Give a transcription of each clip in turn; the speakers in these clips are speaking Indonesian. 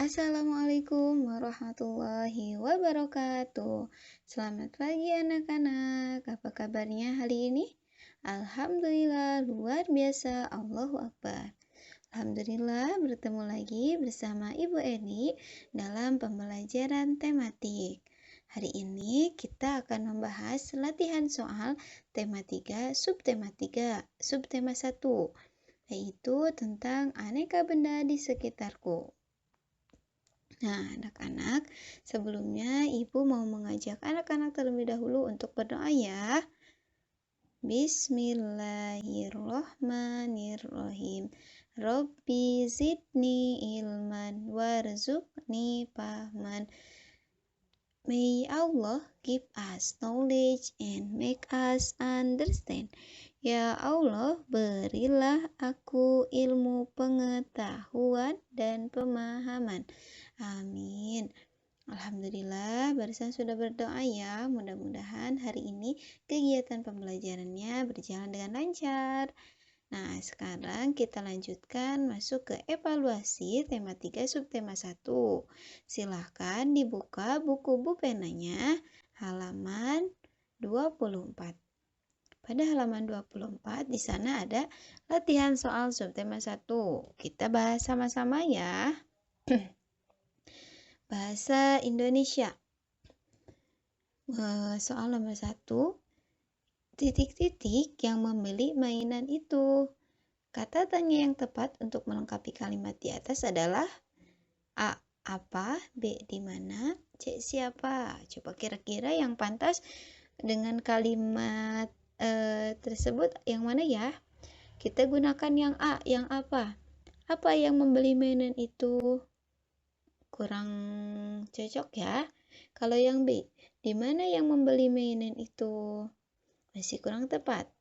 Assalamualaikum warahmatullahi wabarakatuh. Selamat pagi anak-anak. Apa kabarnya hari ini? Alhamdulillah luar biasa. Allahu Akbar. Alhamdulillah bertemu lagi bersama Ibu Eni dalam pembelajaran tematik. Hari ini kita akan membahas latihan soal tema 3, subtema 3, subtema 1, yaitu tentang aneka benda di sekitarku. Nah, anak-anak, sebelumnya Ibu mau mengajak anak-anak terlebih dahulu untuk berdoa ya. Bismillahirrohmanirrohim. Robbi zidni ilman warzuqni fahman. May Allah give us knowledge and make us understand. Ya Allah, berilah aku ilmu, pengetahuan, dan pemahaman. Amin. Alhamdulillah, barusan sudah berdoa ya. Mudah-mudahan hari ini kegiatan pembelajarannya berjalan dengan lancar. Nah, sekarang kita lanjutkan masuk ke evaluasi tema 3 subtema 1. Silahkan dibuka buku penanya halaman 24. Pada halaman 24 di sana ada latihan soal subtema 1. Kita bahas sama-sama ya. Bahasa Indonesia. Soal nomor 1. Titik-titik yang membeli mainan itu. Kata tanya yang tepat untuk melengkapi kalimat di atas adalah A. Apa? B. Di mana? C. Siapa? Coba kira-kira yang pantas dengan kalimat tersebut yang mana ya? Kita gunakan yang A. Yang apa? Apa yang membeli mainan itu? Kurang cocok ya. Kalau yang B, di mana yang membeli mainan itu? Masih kurang tepat.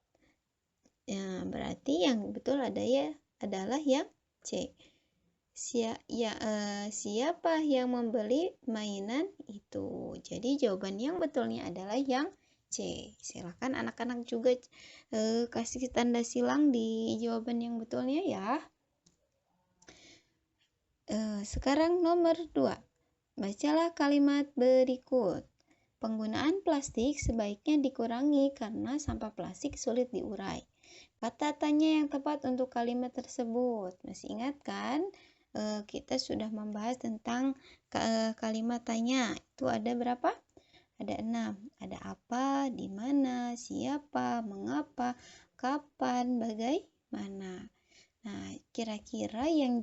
Ya, berarti yang betul adalah yang C. Siapa yang membeli mainan itu? Jadi jawaban yang betulnya adalah yang C. Silakan anak-anak juga kasih tanda silang di jawaban yang betulnya ya. Sekarang nomor 2. Bacalah kalimat berikut. Penggunaan plastik sebaiknya dikurangi karena sampah plastik sulit diurai. Kata tanya yang tepat untuk kalimat tersebut. Masih ingat kan? Kita sudah membahas tentang kalimat tanya. Itu ada berapa? Ada 6. Ada apa, di mana, siapa, mengapa, kapan, bagaimana. Nah, kira-kira yang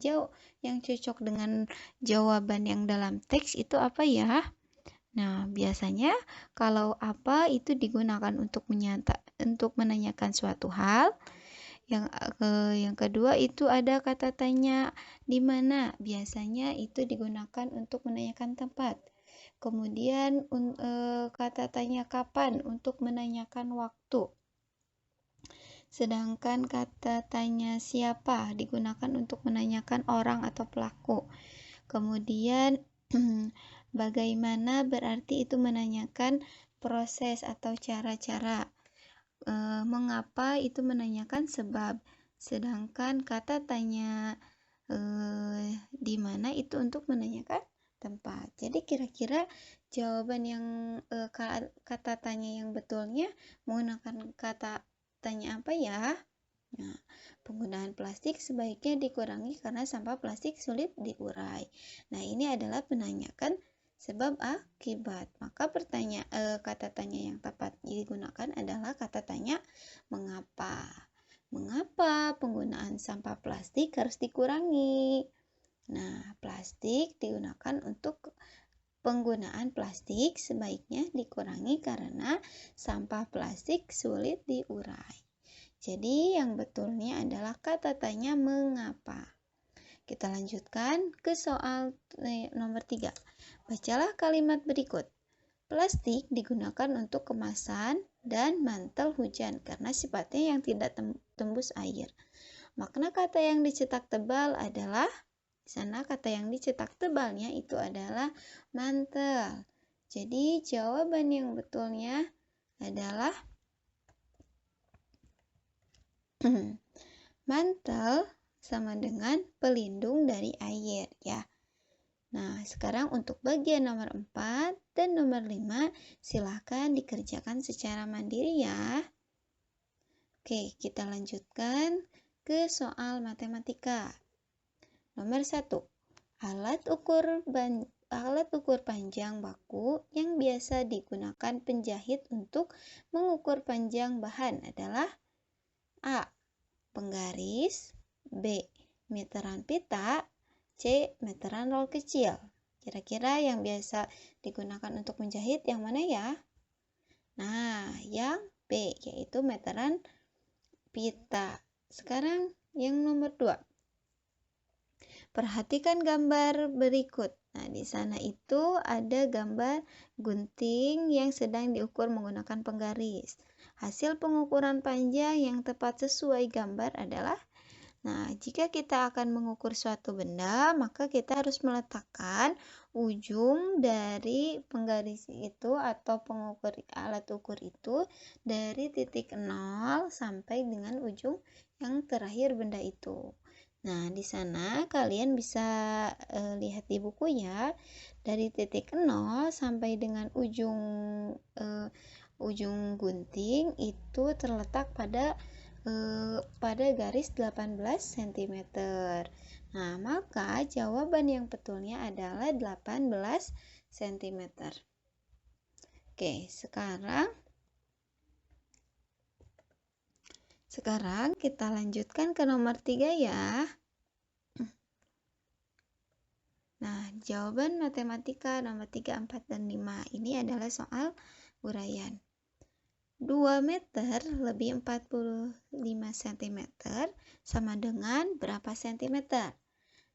cocok dengan jawaban yang dalam teks itu apa ya? Nah, biasanya kalau apa itu digunakan untuk menanyakan suatu hal. Yang kedua itu ada kata tanya di mana. Biasanya itu digunakan untuk menanyakan tempat. Kemudian kata tanya kapan untuk menanyakan waktu. Sedangkan kata tanya siapa digunakan untuk menanyakan orang atau pelaku. Kemudian bagaimana berarti itu menanyakan proses atau cara-cara. Mengapa itu menanyakan sebab. Sedangkan kata tanya di mana itu untuk menanyakan tempat. Jadi kira-kira jawaban yang kata tanya yang betulnya menggunakan kata tanya apa ya? Nah, penggunaan plastik sebaiknya dikurangi karena sampah plastik sulit diurai. Nah, ini adalah menanyakan sebab akibat. Maka kata tanya yang tepat digunakan adalah kata tanya mengapa. Mengapa penggunaan sampah plastik harus dikurangi? Nah, penggunaan plastik sebaiknya dikurangi karena sampah plastik sulit diurai. Jadi yang betulnya adalah kata tanya mengapa. Kita lanjutkan ke soal nomor 3. Bacalah kalimat berikut. Plastik digunakan untuk kemasan dan mantel hujan karena sifatnya yang tidak tembus air. Makna kata yang dicetak tebal adalah, di sana kata yang dicetak tebalnya itu adalah mantel. Jadi jawaban yang betulnya adalah mantel sama dengan pelindung dari air ya. Nah, sekarang untuk bagian nomor 4 dan nomor 5, silahkan dikerjakan secara mandiri ya. Oke, kita lanjutkan ke soal matematika. Nomor 1. Alat ukur panjang baku yang biasa digunakan penjahit untuk mengukur panjang bahan adalah A. Penggaris, B. Meteran pita, C. Meteran roll kecil. Kira-kira yang biasa digunakan untuk menjahit yang mana ya? Nah, yang B, yaitu meteran pita. Sekarang yang nomor 2. Perhatikan gambar berikut. Nah, di sana itu ada gambar gunting yang sedang diukur menggunakan penggaris. Hasil pengukuran panjang yang tepat sesuai gambar adalah, nah, jika kita akan mengukur suatu benda, maka kita harus meletakkan ujung dari penggaris itu atau alat ukur itu dari titik 0 sampai dengan ujung yang terakhir benda itu. Nah, di sana kalian bisa lihat di buku ya, dari titik 0 sampai dengan ujung gunting itu terletak pada garis 18 cm. Nah, maka jawaban yang betulnya adalah 18 cm. Oke, sekarang kita lanjutkan ke nomor 3 ya. Nah, jawaban matematika nomor 3, 4, dan 5 ini adalah soal uraian. 2 meter lebih 45 cm sama dengan berapa cm?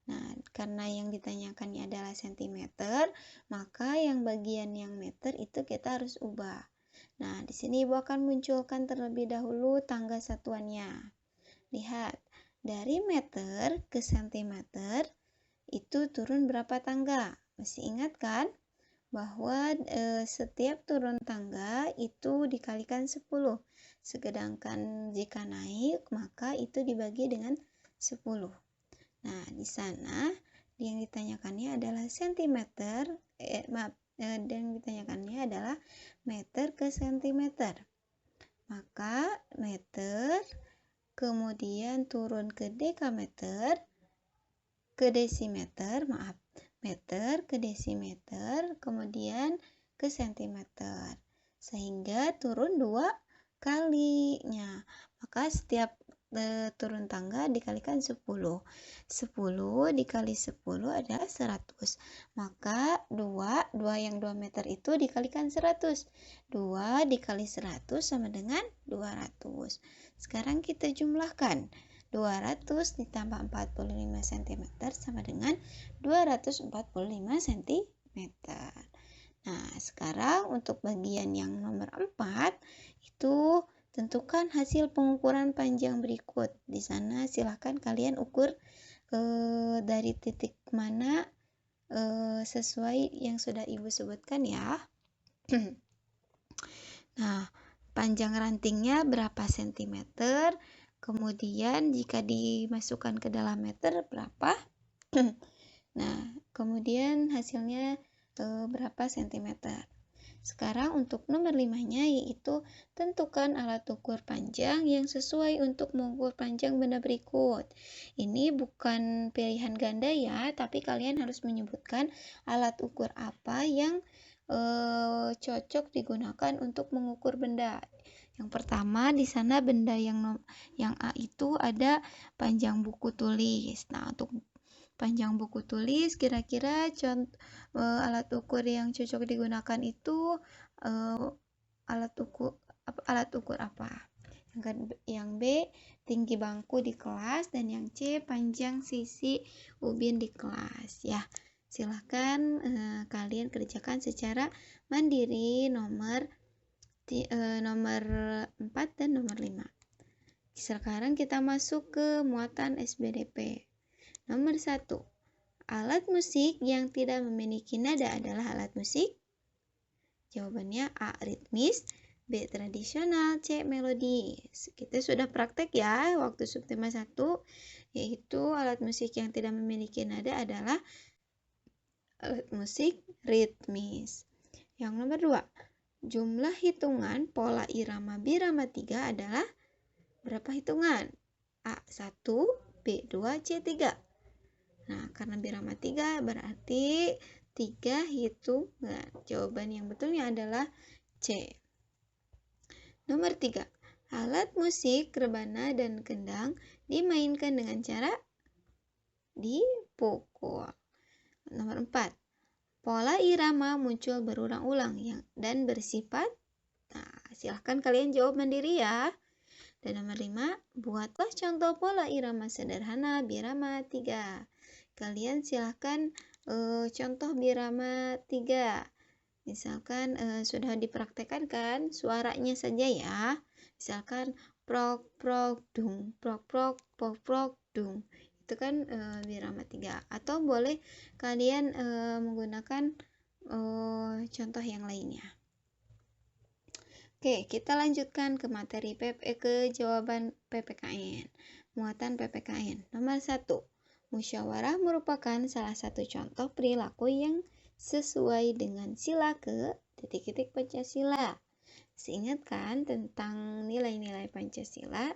Nah, karena yang ditanyakannya adalah cm, maka yang bagian yang meter itu kita harus ubah. Nah, di sini Ibu akan munculkan terlebih dahulu tangga satuannya. Lihat, dari meter ke centimeter itu turun berapa tangga? Masih ingat kan? Bahwa setiap turun tangga itu dikalikan 10. Sedangkan jika naik, maka itu dibagi dengan 10. Nah, di sana yang ditanyakannya adalah centimeter, yang ditanyakannya adalah meter ke centimeter. Maka meter, kemudian turun ke dekameter, ke desimeter, meter ke desimeter, kemudian ke sentimeter. Sehingga turun 2 kalinya. Maka setiap turun tangga dikalikan 10. 10 dikali 10 adalah 100. Maka 2 yang 2 meter itu dikalikan 100. 2 dikali 100 sama dengan 200. Sekarang kita jumlahkan. 200 ditambah 45 cm sama dengan 245 cm. Nah, sekarang untuk bagian yang nomor 4 itu tentukan hasil pengukuran panjang berikut. Di sana silahkan kalian ukur dari titik mana sesuai yang sudah Ibu sebutkan ya. Nah, panjang rantingnya berapa sentimeter? Kemudian jika dimasukkan ke dalam meter berapa? Nah, kemudian hasilnya berapa sentimeter? Sekarang untuk nomor 5-nya yaitu tentukan alat ukur panjang yang sesuai untuk mengukur panjang benda berikut. Ini bukan pilihan ganda ya, tapi kalian harus menyebutkan alat ukur apa yang cocok digunakan untuk mengukur benda. Yang pertama di sana benda yang A itu ada panjang buku tulis. Nah, untuk panjang buku tulis kira-kira alat ukur yang cocok digunakan itu alat ukur apa? Yang B tinggi bangku di kelas, dan yang C panjang sisi ubin di kelas ya. Silahkan kalian kerjakan secara mandiri nomor 4 dan nomor 5. Sekarang kita masuk ke muatan SBDP. Nomor 1. Alat musik yang tidak memiliki nada adalah alat musik? Jawabannya A. Ritmis, B. Tradisional, C. Melodis. Kita sudah praktek ya waktu subtema 1, yaitu alat musik yang tidak memiliki nada adalah alat musik ritmis. Yang nomor 2, jumlah hitungan pola irama birama 3 adalah berapa hitungan? A1, B2, C3. Nah, karena birama 3 berarti 3 hitungan. Jawaban yang betulnya adalah C. Nomor 3, alat musik rebana dan kendang dimainkan dengan cara dipukul. Nomor 4, pola irama muncul berulang-ulang dan bersifat. Nah, silahkan kalian jawab mandiri ya. Dan nomor 5, buatlah contoh pola irama sederhana birama 3. Kalian silahkan contoh birama 3. Misalkan sudah dipraktekkan kan? Suaranya saja ya. Misalkan prok prok dung, prok prok prok prok dung. Itu kan birama 3. Atau boleh kalian menggunakan contoh yang lainnya. Oke, kita lanjutkan ke materi ke jawaban PPKN. Muatan PPKN. Nomor 1, musyawarah merupakan salah satu contoh perilaku yang sesuai dengan sila ke titik-titik Pancasila. Ingat kan tentang nilai-nilai Pancasila?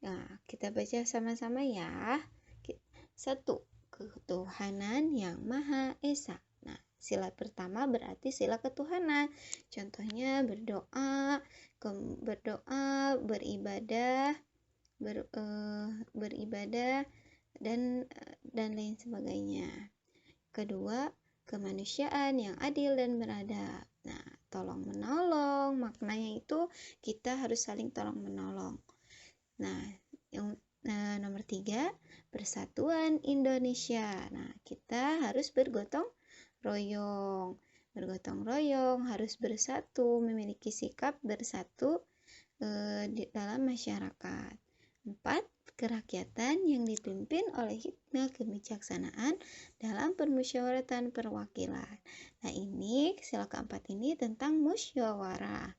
Nah, kita baca sama-sama ya. 1, ketuhanan yang Maha Esa. Nah, sila pertama berarti sila ketuhanan. Contohnya berdoa, beribadah, dan lain sebagainya. Kedua, kemanusiaan yang adil dan beradab. Nah, tolong menolong, maknanya itu kita harus saling tolong menolong. Nah, nomor 3, persatuan Indonesia. Nah, kita harus bergotong royong, harus bersatu, memiliki sikap bersatu dalam masyarakat. 4, kerakyatan yang dipimpin oleh hikmah kebijaksanaan dalam permusyawaratan perwakilan. Nah, ini sila keempat ini tentang musyawarah.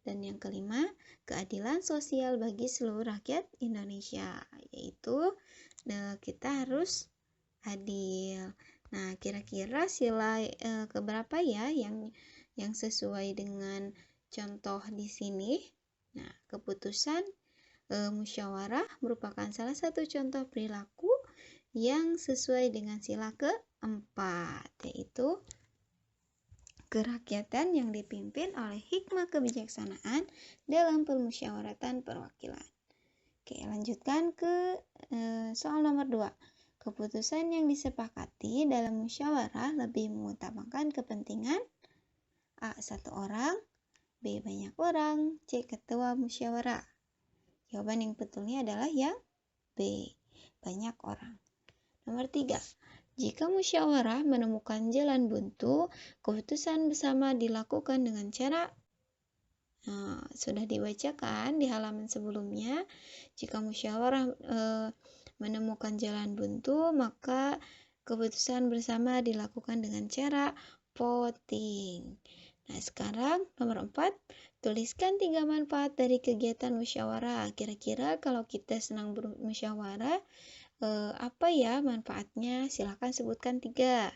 Dan yang kelima, keadilan sosial bagi seluruh rakyat Indonesia, yaitu kita harus adil. Nah, kira-kira sila keberapa ya yang sesuai dengan contoh di sini? Nah, keputusan musyawarah merupakan salah satu contoh perilaku yang sesuai dengan sila keempat, yaitu kerakyatan yang dipimpin oleh hikmah kebijaksanaan dalam permusyawaratan perwakilan. Oke, lanjutkan ke soal nomor 2. Keputusan yang disepakati dalam musyawarah lebih mengutamakan kepentingan A. Satu orang, B. Banyak orang, C. Ketua musyawarah. Jawaban yang betulnya adalah yang B. Banyak orang. Nomor 3. Jika musyawarah menemukan jalan buntu, keputusan bersama dilakukan dengan cara sudah dibacakan di halaman sebelumnya. Jika musyawarah menemukan jalan buntu, maka keputusan bersama dilakukan dengan cara voting. Nah, sekarang nomor 4, tuliskan 3 manfaat dari kegiatan musyawarah. Kira-kira kalau kita senang bermusyawarah, apa ya manfaatnya? Silahkan sebutkan 3.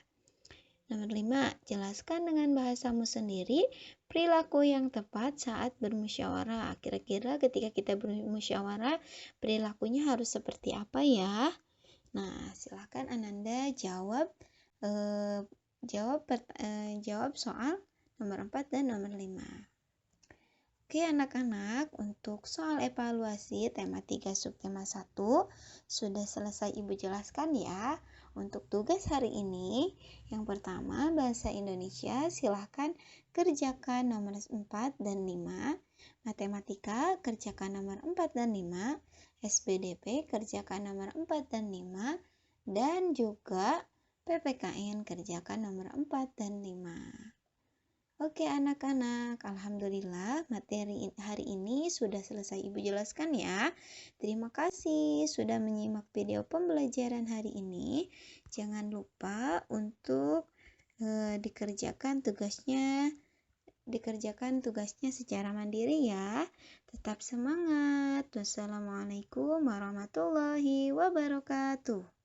Nomor 5, jelaskan dengan bahasamu sendiri perilaku yang tepat saat bermusyawarah. Kira-kira ketika kita bermusyawarah, perilakunya harus seperti apa ya? Nah, silahkan Ananda jawab soal nomor 4 dan nomor 5. Oke anak-anak, untuk soal evaluasi tema 3 subtema 1 sudah selesai Ibu jelaskan ya. Untuk tugas hari ini, yang pertama bahasa Indonesia silahkan kerjakan nomor 4 dan 5. Matematika kerjakan nomor 4 dan 5. SPDP kerjakan nomor 4 dan 5. Dan juga PPKN kerjakan nomor 4 dan 5. Oke anak-anak, alhamdulillah materi hari ini sudah selesai Ibu jelaskan ya. Terima kasih sudah menyimak video pembelajaran hari ini. Jangan lupa untuk dikerjakan tugasnya secara mandiri ya. Tetap semangat. Wassalamualaikum warahmatullahi wabarakatuh.